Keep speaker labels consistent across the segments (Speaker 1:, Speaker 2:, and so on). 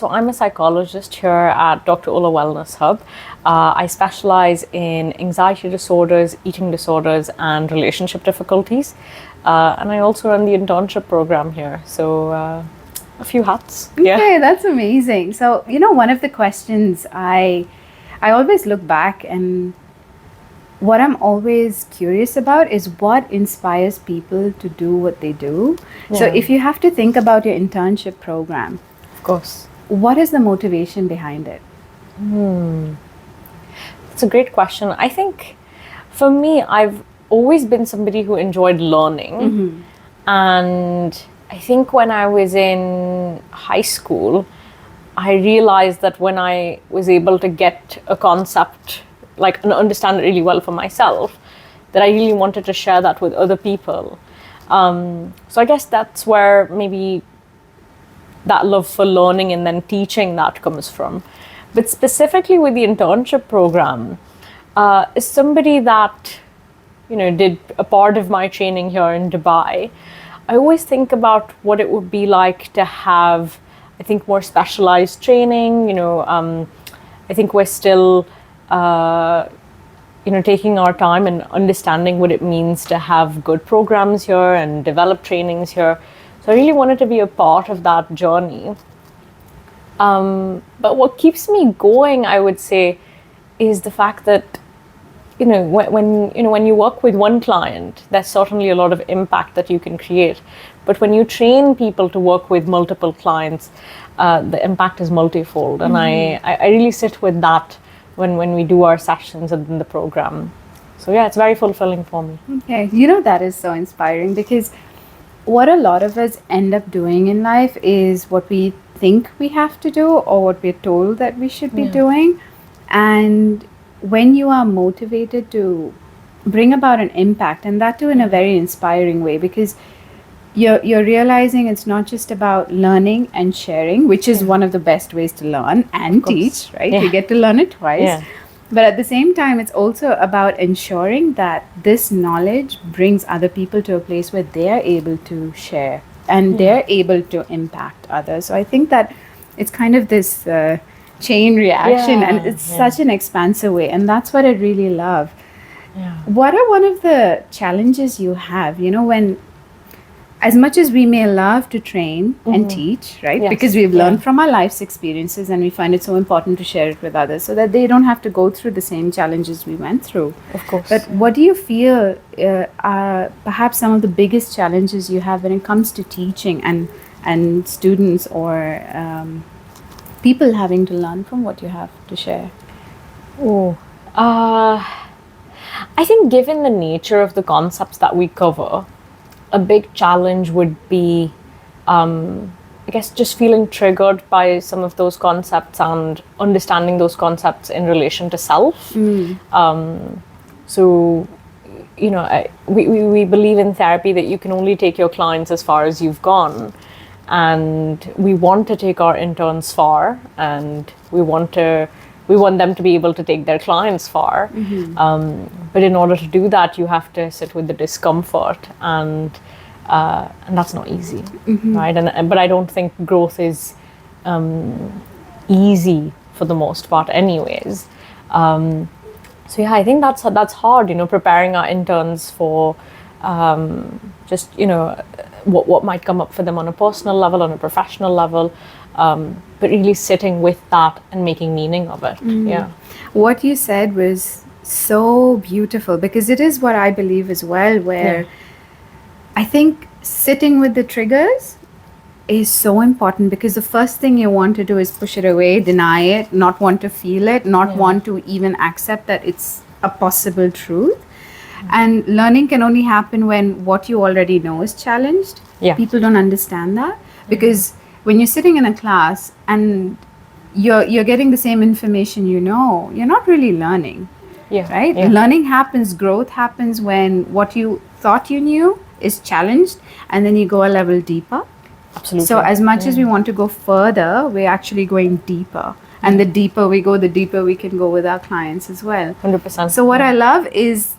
Speaker 1: So I'm a psychologist here at Dr. Ola Wellness Hub. I specialize in anxiety disorders, eating disorders, and relationship difficulties. And I also run the internship program here. So a few hats.
Speaker 2: Okay, that's amazing. So, one of the questions I always look back, and what I'm always curious about is what inspires people to do what they do. So if you have to think about your internship program,
Speaker 1: Of course.
Speaker 2: what is the motivation behind it?
Speaker 1: It's a great question. I think for me, I've always been somebody who enjoyed learning. And I think when I was in high school, I realized that when I was able to get a concept, and understand it really well for myself, that I really wanted to share that with other people. So I guess that's where maybe that love for learning and then teaching that comes from. But specifically with the internship program, as somebody that, did a part of my training here in Dubai, I always think about what it would be like to have, I think, more specialized training. I think we're still, taking our time and understanding what it means to have good programs here and develop trainings here. So I really wanted to be a part of that journey. But what keeps me going, I would say, is the fact that, when you work with one client, there's certainly a lot of impact that you can create. But when you train people to work with multiple clients, the impact is multifold. And I really sit with that when we do our sessions and in the program. So yeah, it's very fulfilling for me.
Speaker 2: Okay, that is so inspiring, because what a lot of us end up doing in life is what we think we have to do or what we're told that we should be doing. And when you are motivated to bring about an impact, and that too in a very inspiring way, because you're realizing it's not just about learning and sharing, which is one of the best ways to learn and teach, right? You get to learn it twice. But at the same time, it's also about ensuring that this knowledge brings other people to a place where they are able to share and they're able to impact others. So I think that it's kind of this chain reaction, and it's such an expansive way. And that's what I really love. What are one of the challenges you have, when, as much as we may love to train and teach, right? Because we've learned from our life's experiences, and we find it so important to share it with others so that they don't have to go through the same challenges we went through.
Speaker 1: Of course.
Speaker 2: But what do you feel are perhaps some of the biggest challenges you have when it comes to teaching and students or people having to learn from what you have to share?
Speaker 1: I think given the nature of the concepts that we cover, a big challenge would be, I guess, just feeling triggered by some of those concepts and understanding those concepts in relation to self. So, we believe in therapy that you can only take your clients as far as you've gone. And we want to take our interns far, and we want them to be able to take their clients far. But in order to do that, you have to sit with the discomfort, and that's not easy, right? But I don't think growth is easy for the most part, anyways. So yeah, I think that's hard. Preparing our interns for just what might come up for them on a personal level, on a professional level. But really sitting with that and making meaning of it.
Speaker 2: What you said was so beautiful, because it is what I believe as well, where I think sitting with the triggers is so important, because the first thing you want to do is push it away, deny it, not want to feel it, not want to even accept that it's a possible truth. And learning can only happen when what you already know is challenged. People don't understand that, because when you're sitting in a class and you're getting the same information, you're not really learning, right? Learning happens, growth happens when what you thought you knew is challenged, and then you go a level deeper.
Speaker 1: Absolutely.
Speaker 2: So as much as we want to go further, we're actually going deeper. And the deeper we go, the deeper we can go with our clients as well.
Speaker 1: 100%.
Speaker 2: So what I love is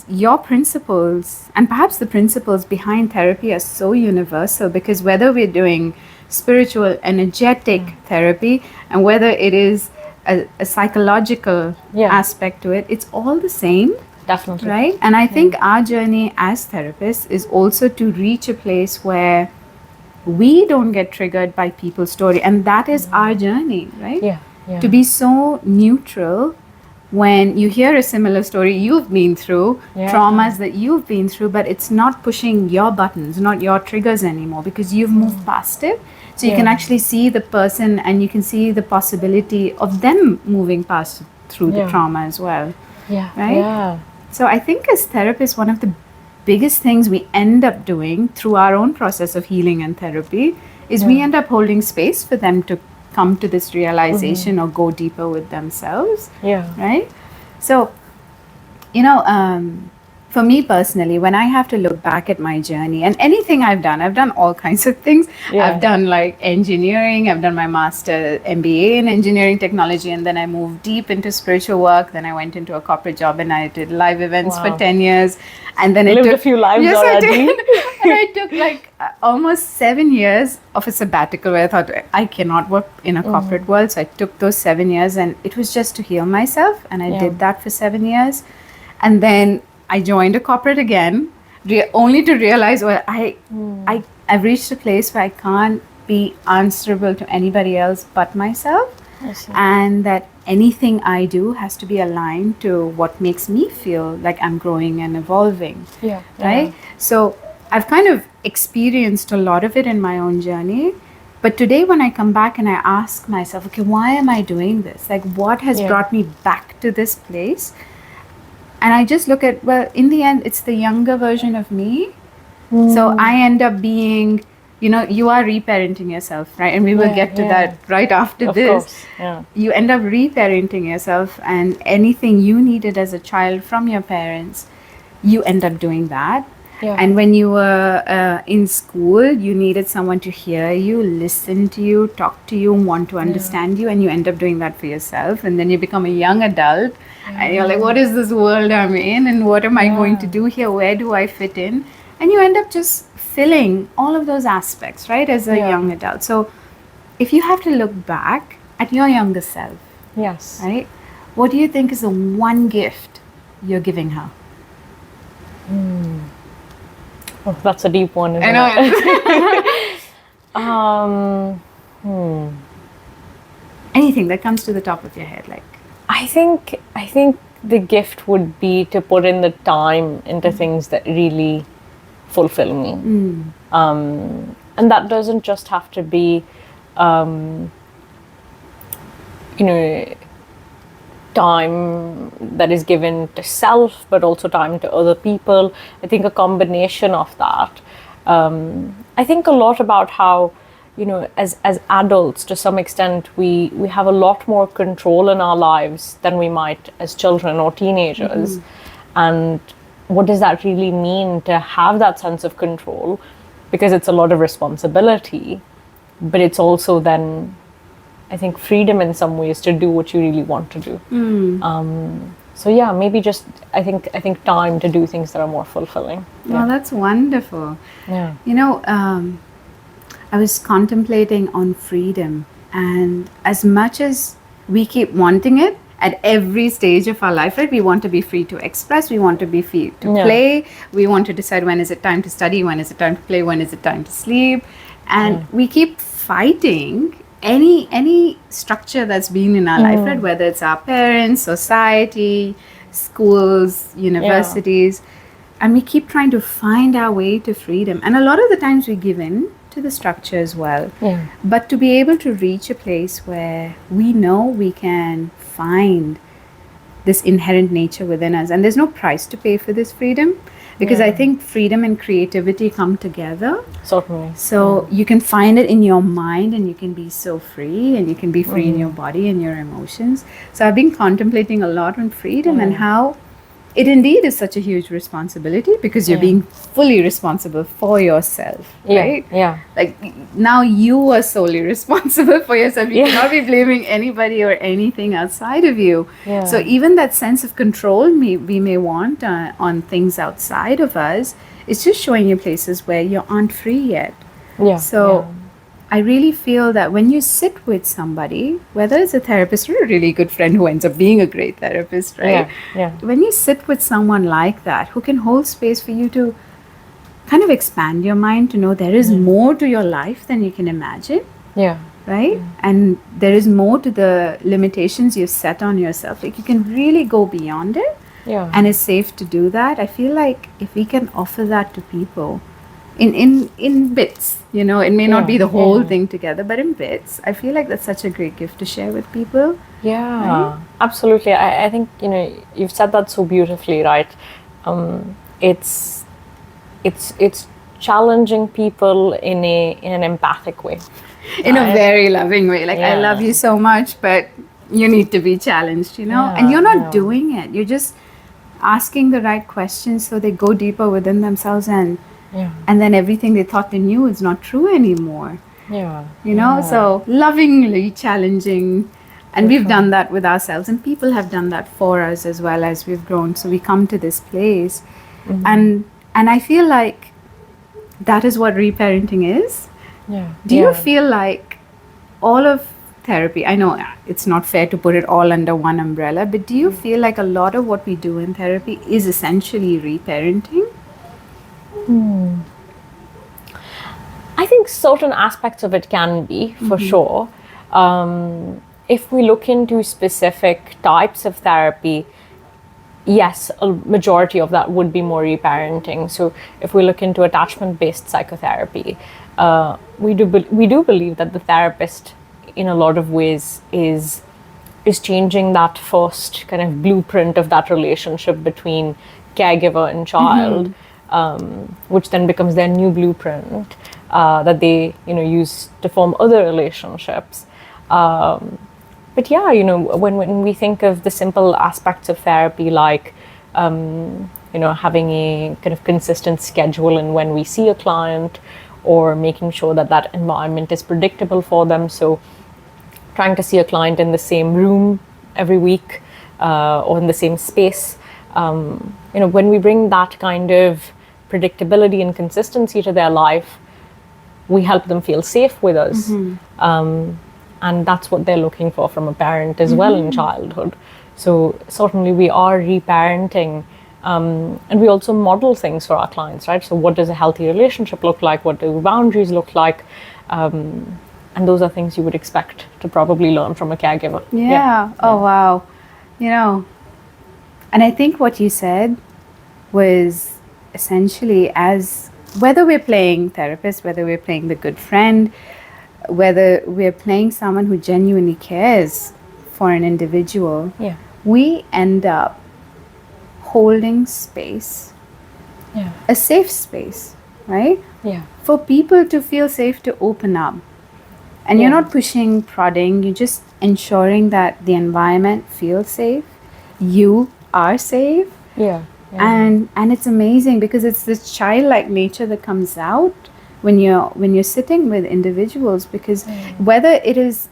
Speaker 2: your principles, and perhaps the principles behind therapy are so universal, because whether we're doing spiritual, energetic therapy, and whether it is a psychological aspect to it, it's all the same.
Speaker 1: Definitely.
Speaker 2: Right? And I think our journey as therapists is also to reach a place where we don't get triggered by people's story. And that is our journey, right?
Speaker 1: Yeah.
Speaker 2: To be so neutral when you hear a similar story you've been through, traumas that you've been through, but it's not pushing your buttons, not your triggers anymore, because you've moved past it. So you can actually see the person, and you can see the possibility of them moving past through the trauma as well.
Speaker 1: Yeah.
Speaker 2: Right?
Speaker 1: Yeah.
Speaker 2: So I think as therapists, one of the biggest things we end up doing through our own process of healing and therapy is we end up holding space for them to come to this realization or go deeper with themselves.
Speaker 1: Yeah.
Speaker 2: Right? So, for me personally, when I have to look back at my journey and anything I've done all kinds of things. I've done like engineering, I've done my master MBA in engineering technology, and then I moved deep into spiritual work. Then I went into a corporate job and I did live events for 10 years. And then
Speaker 1: lived a few lives already.
Speaker 2: I did. And I took like almost 7 years of a sabbatical where I thought I cannot work in a corporate world. So I took those 7 years, and it was just to heal myself. And I did that for 7 years. And then I joined a corporate again, only to realize, well, I've reached a place where I can't be answerable to anybody else but myself. And that anything I do has to be aligned to what makes me feel like I'm growing and evolving. Right? So I've kind of experienced a lot of it in my own journey. But today when I come back and I ask myself, okay, why am I doing this? Like, what has brought me back to this place? And I just look at, well, in the end, it's the younger version of me. So I end up being, you are reparenting yourself, right? And we will get to that right after
Speaker 1: of
Speaker 2: this.
Speaker 1: Course.
Speaker 2: You end up reparenting yourself, and anything you needed as a child from your parents, you end up doing that. And when you were in school, you needed someone to hear you, listen to you, talk to you, want to understand you, and you end up doing that for yourself. And then you become a young adult, and you're like, what is this world I'm in, and what am I going to do here? Where do I fit in? And you end up just filling all of those aspects, right, as a young adult. So if you have to look back at your younger self, right, what do you think is the one gift you're giving her?
Speaker 1: Oh, that's a deep one, isn't
Speaker 2: it? Anything that comes to the top of your head, like.
Speaker 1: I think the gift would be to put in the time into things that really fulfill me. And that doesn't just have to be, time that is given to self, but also time to other people. I think a combination of that. I think a lot about how, as adults, to some extent, we have a lot more control in our lives than we might as children or teenagers. And what does that really mean to have that sense of control? Because it's a lot of responsibility, but it's also then, I think, freedom in some ways to do what you really want to do. So yeah, maybe just I think time to do things that are more fulfilling.
Speaker 2: Well, that's wonderful.
Speaker 1: Yeah.
Speaker 2: I was contemplating on freedom, and as much as we keep wanting it at every stage of our life, right? We want to be free to express, we want to be free to play, we want to decide when is it time to study, when is it time to play, when is it time to sleep, and we keep fighting any structure that's been in our life, right? Whether it's our parents, society, schools, universities, and we keep trying to find our way to freedom. And a lot of the times we give in to the structure as well. But to be able to reach a place where we know we can find this inherent nature within us, and there's no price to pay for this freedom. Because I think freedom and creativity come together.
Speaker 1: Certainly.
Speaker 2: So you can find it in your mind, and you can be so free, and you can be free in your body and your emotions. So I've been contemplating a lot on freedom and how it indeed is such a huge responsibility, because you're being fully responsible for yourself, right? Like now you are solely responsible for yourself. You cannot be blaming anybody or anything outside of you. So even that sense of control we may want on things outside of us, it's just showing you places where you aren't free yet. So I really feel that when you sit with somebody, whether it's a therapist or a really good friend who ends up being a great therapist, right?
Speaker 1: Yeah.
Speaker 2: When you sit with someone like that who can hold space for you to kind of expand your mind, to know there is more to your life than you can imagine,
Speaker 1: Yeah.
Speaker 2: right? And there is more to the limitations you've set on yourself. Like you can really go beyond it.
Speaker 1: Yeah.
Speaker 2: And it's safe to do that. I feel like if we can offer that to people in bits, you know, it may not be the whole thing together, but in bits, I feel like that's such a great gift to share with people.
Speaker 1: Yeah,
Speaker 2: Right?
Speaker 1: absolutely. I think, you know, you've said that so beautifully, right? It's challenging people in an empathic way.
Speaker 2: In a very loving way. Like, I love you so much, but you need to be challenged, you know? And you're not doing it. You're just asking the right questions so they go deeper within themselves, and then everything they thought they knew is not true anymore. You know, so lovingly challenging. And we've done that with ourselves, and people have done that for us as well as we've grown. So we come to this place, and I feel like that is what reparenting is. Do you feel like all of therapy, I know it's not fair to put it all under one umbrella, but do you feel like a lot of what we do in therapy is essentially reparenting?
Speaker 1: I think certain aspects of it can be, for sure. If we look into specific types of therapy, yes, a majority of that would be more reparenting. So if we look into attachment-based psychotherapy, we do believe that the therapist, in a lot of ways, is changing that first kind of blueprint of that relationship between caregiver and child, which then becomes their new blueprint that they, you know, use to form other relationships. But yeah, you know, when we think of the simple aspects of therapy, like, you know, having a kind of consistent schedule and when we see a client, or making sure that that environment is predictable for them. So trying to see a client in the same room every week, or in the same space. You know, when we bring that kind of predictability and consistency to their life, we help them feel safe with us. And that's what they're looking for from a parent as well in childhood. So certainly we are reparenting, and we also model things for our clients, right? So what does a healthy relationship look like? What do boundaries look like? And those are things you would expect to probably learn from a caregiver.
Speaker 2: Oh, wow. You know, and I think what you said was essentially, as whether we're playing therapist, whether we're playing the good friend, whether we're playing someone who genuinely cares for an individual, we end up holding space, a safe space, right? For people to feel safe to open up. And you're not pushing, prodding, you're just ensuring that the environment feels safe, you are safe. And it's amazing because it's this childlike nature that comes out when you're sitting with individuals, because whether it is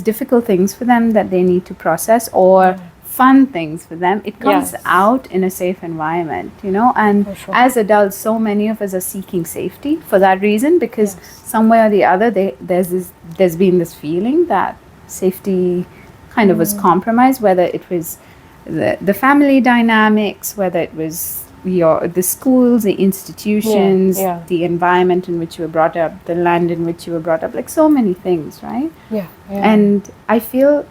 Speaker 2: difficult things for them that they need to process, or fun things for them, it comes out in a safe environment, you know. And as adults, so many of us are seeking safety for that reason, because somewhere or the other there's been this feeling that safety kind of was compromised, whether it was the family dynamics, whether it was the schools, the institutions, the environment in which you were brought up, the land in which you were brought up, like so many things, right? And I feel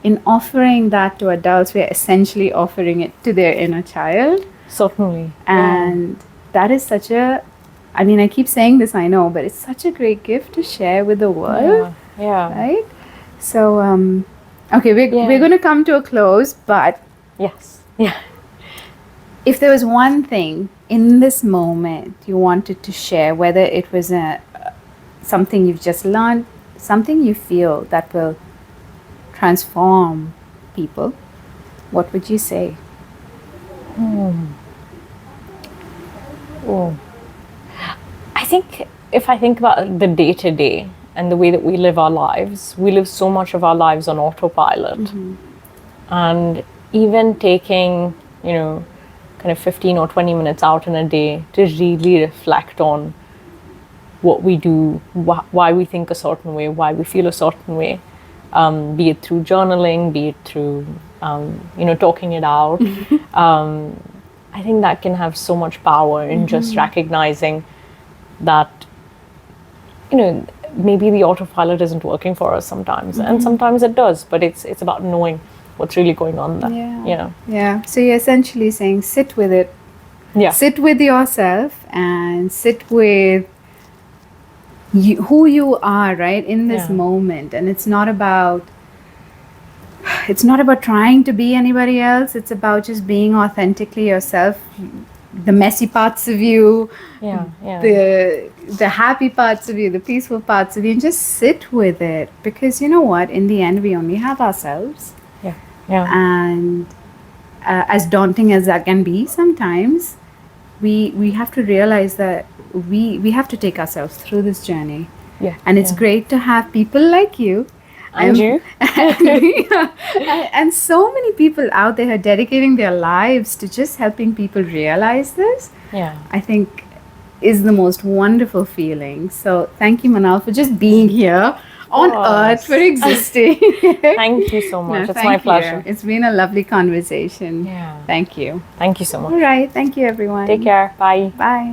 Speaker 2: in offering that to adults, we're essentially offering it to their inner child.
Speaker 1: Certainly.
Speaker 2: And that is such a, I mean, I keep saying this, I know, but it's such a great gift to share with the world. Right? So, okay, we're going to come to a close, but if there was one thing in this moment you wanted to share, whether it was something you've just learned, something you feel that will transform people, what would you say?
Speaker 1: I think if I think about the day-to-day and the way that we live our lives, we live so much of our lives on autopilot. And even taking, you know, kind of 15 or 20 minutes out in a day to really reflect on what we do, why we think a certain way, why we feel a certain way, be it through journaling, be it through, talking it out. I think that can have so much power in just recognizing that, maybe the autopilot isn't working for us sometimes, and sometimes it does, but it's about knowing what's really going on there.
Speaker 2: Yeah. So you're essentially saying sit with it.
Speaker 1: Yeah.
Speaker 2: Sit with yourself and sit with who you are, right, in this moment. And it's not about trying to be anybody else. It's about just being authentically yourself. The messy parts of you, the happy parts of you, the peaceful parts of you, and just sit with it. Because you know what? In the end, we only have ourselves.
Speaker 1: Yeah.
Speaker 2: And as daunting as that can be sometimes, we have to realize that we have to take ourselves through this journey.
Speaker 1: Yeah.
Speaker 2: And it's great to have people like you.
Speaker 1: And you.
Speaker 2: And so many people out there are dedicating their lives to just helping people realize this.
Speaker 1: Yeah.
Speaker 2: I think is the most wonderful feeling. So thank you, Manal, for just being here on Earth, for existing.
Speaker 1: Thank you so much. It's my pleasure.
Speaker 2: It's been a lovely conversation.
Speaker 1: Yeah.
Speaker 2: Thank you.
Speaker 1: Thank you so much.
Speaker 2: All right. Thank you, everyone.
Speaker 1: Take care. Bye.
Speaker 2: Bye.